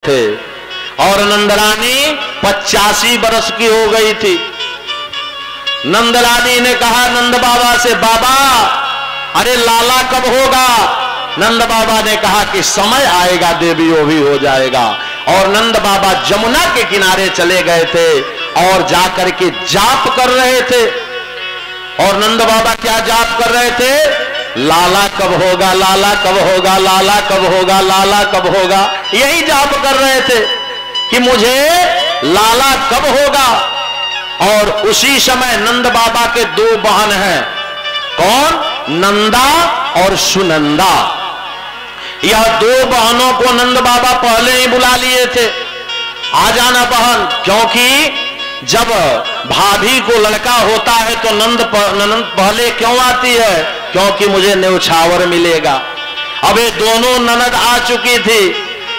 थे और नंदरानी 85 बरस की हो गई थी। नंदरानी ने कहा नंद बाबा से, बाबा अरे लाला कब होगा? नंद बाबा ने कहा कि समय आएगा देवी, वो भी हो जाएगा। और नंद बाबा जमुना के किनारे चले गए थे और जाकर के जाप कर रहे थे। और नंद बाबा क्या जाप कर रहे थे? लाला कब होगा, लाला कब होगा, लाला कब होगा, लाला कब होगा, यही जाप कर रहे थे कि मुझे लाला कब होगा। और उसी समय नंद बाबा के दो बहन हैं, कौन? नंदा और सुनंदा। यह दो बहनों को नंद बाबा पहले ही बुला लिए थे, आ जाना बहन, क्योंकि जब भाभी को लड़का होता है तो नंद पहले क्यों आती है? क्योंकि मुझे न्यौछावर मिलेगा। अब ये दोनों ननद आ चुकी थी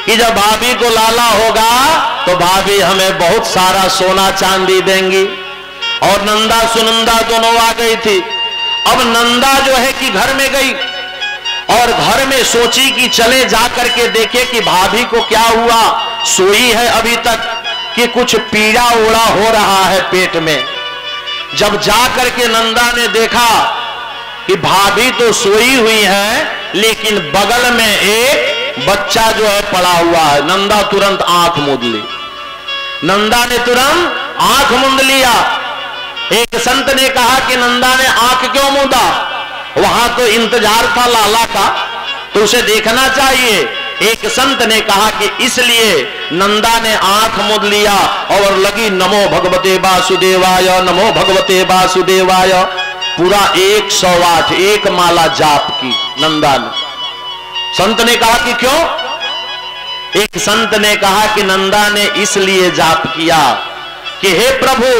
कि जब भाभी को लाला होगा तो भाभी हमें बहुत सारा सोना चांदी देंगी। और नंदा सुनंदा दोनों आ गई थी। अब नंदा जो है कि घर में गई और घर में सोची कि चले जा करके देखे कि भाभी को क्या हुआ, सोई है अभी तक कि कुछ पीड़ा ओड़ा हो रहा है पेट में। जब जा करके नंदा ने देखा कि भाभी तो सोई हुई है लेकिन बगल में एक बच्चा जो है पड़ा हुआ है, नंदा तुरंत आंख मूंद ली। नंदा ने तुरंत आंख मूंद लिया। एक संत ने कहा कि नंदा ने आंख क्यों मूंदा? वहां तो इंतजार था लाला का, तो उसे देखना चाहिए। एक संत ने कहा कि इसलिए नंदा ने आंख मूंद लिया और लगी नमो भगवते वासुदेवाय, नमो भगवते वासुदेवाय। पूरा 108 एक माला जाप की नंदा ने। संत ने कहा कि क्यों? एक संत ने कहा कि नंदा ने इसलिए जाप किया कि हे प्रभु,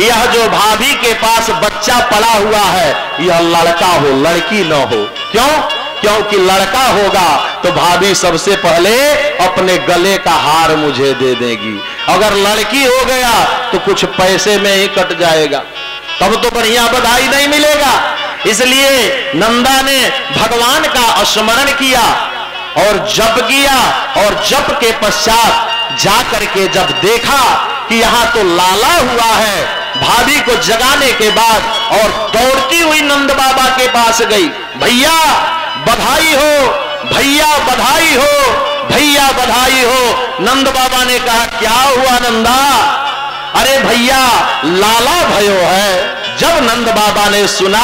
यह जो भाभी के पास बच्चा पड़ा हुआ है यह लड़का हो, लड़की न हो। क्यों? क्योंकि लड़का होगा तो भाभी सबसे पहले अपने गले का हार मुझे दे देगी, अगर लड़की हो गया तो कुछ पैसे में ही कट जाएगा, तब तो बढ़िया बधाई नहीं मिलेगा। इसलिए नंदा ने भगवान का स्मरण किया और जप किया। और जप के पश्चात जाकर के जब देखा कि यहां तो लाला हुआ है, भाभी को जगाने के बाद और दौड़ती हुई नंद बाबा के पास गई, भैया बधाई हो, भैया बधाई हो, भैया बधाई हो। नंद बाबा ने कहा क्या हुआ नंदा? अरे भैया लाला भयो है। जब नंद बाबा ने सुना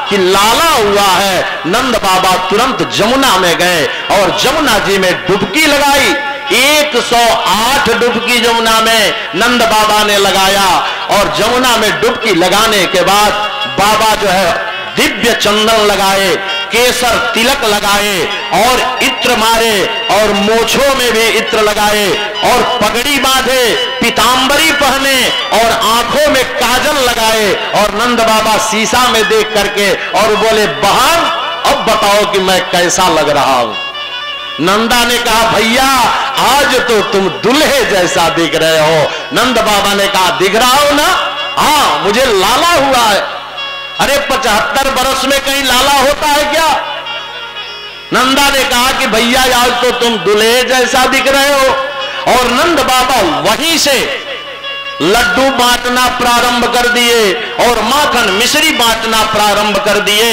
कि लाला हुआ है, नंद बाबा तुरंत जमुना में गए और जमुना जी में डुबकी लगाई। 108 डुबकी जमुना में नंद बाबा ने लगाया। और जमुना में डुबकी लगाने के बाद बाबा जो है दिव्य चंदन लगाए, केसर तिलक लगाए और इत्र मारे और मोछों में भी इत्र लगाए और पगड़ी बांधे, पीतांबरी पहने और आंखों में काजल लगाए। और नंद बाबा शीशा में देख करके और बोले, बहन अब बताओ कि मैं कैसा लग रहा हूं? नंदा ने कहा भैया आज तो तुम दुल्हे जैसा दिख रहे हो। नंद बाबा ने कहा दिख रहा हो ना? हाँ मुझे लाला हुआ है। अरे 75 बरस में कहीं लाला होता है क्या? नंदा ने कहा कि भैया आज तो तुम दुल्हे जैसा दिख रहे हो। और नंद बाबा वहीं से लड्डू बांटना प्रारंभ कर दिए और माखन मिश्री बांटना प्रारंभ कर दिए।